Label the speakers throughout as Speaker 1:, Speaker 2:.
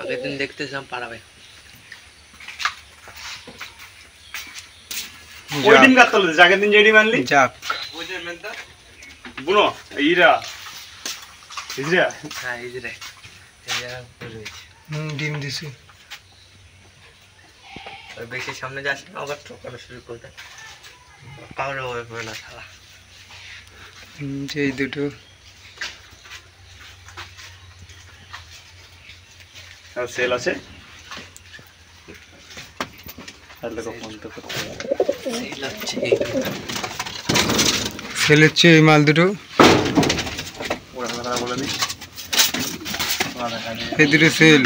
Speaker 1: আগের দিন দেখতেছিলাম পাড়াবে
Speaker 2: ওই দিন কাটতে হলো আগের দিন যেডি মানলি
Speaker 3: যাক
Speaker 1: ওই যে মেনটা
Speaker 2: বুনো ইরা ইজরা
Speaker 1: হ্যাঁ এই যে রে
Speaker 3: ডিম দিছি
Speaker 1: বেশি সামনে যাস না আবার ঠকানো শুরু করবে কাউরে হয়ে পড়ে না শালা
Speaker 3: যে এই দুটো
Speaker 2: আর সেল আছে আর লোক ফোন তো করতে
Speaker 1: এই লাগছে
Speaker 3: সেলের চেয়ে এই মাল দুটো
Speaker 2: ওরা কথা বলে নি
Speaker 3: এই দুটো সেল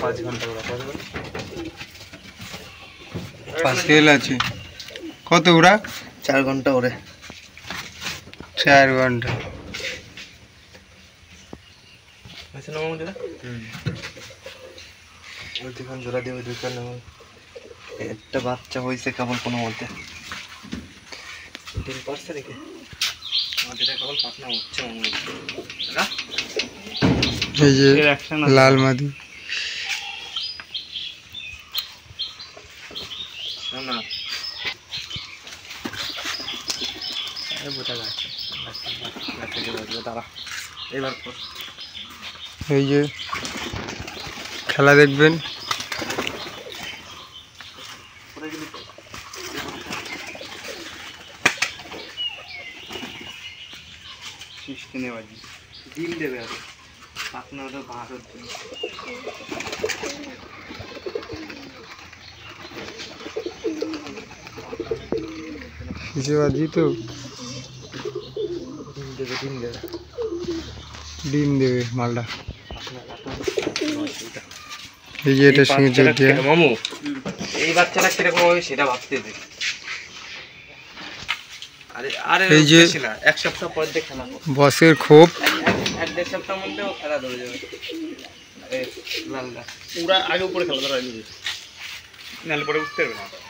Speaker 2: 5 ঘন্টা ওরা করবে
Speaker 3: সেল আছে কত ওরা
Speaker 1: 4 ঘন্টা ওরে
Speaker 3: 4 ঘন্টা
Speaker 1: আছে না মামুদি ওই দোকান জোড়া দিয়ে ওই দোকানে একটা বাচ্চা হয়েছে কেবল কোনো মধ্যে ডিম পারছে নাকি আমাদের কেবল পাতনা হচ্ছে না
Speaker 3: এই যে লাল মাদি
Speaker 1: না বোঝা যাচ্ছে দাঁড়া এবার
Speaker 3: এই যে খেলা দেখবেন
Speaker 1: ডিম দেবে আর পাতনা ওটা ভাত
Speaker 3: কিছু বাজি তো ডিম দেবে মালটা এই যে এটার সঙ্গে জোর দিয়ে
Speaker 1: মামু এই বাচ্চাটা কিরকম হবে সেটা ভাবতে দে আরে
Speaker 3: এই যে
Speaker 1: না এক সপ্তাহ পর দিয়ে খেলা
Speaker 3: বসের খোপ
Speaker 1: এক দেড় সপ্তাহ মধ্যে ও খেলা ধরে যাবে লালদা
Speaker 2: পুরা আগে উপরে খেলা ধরা নাহলে পরে উঠতে পারবে না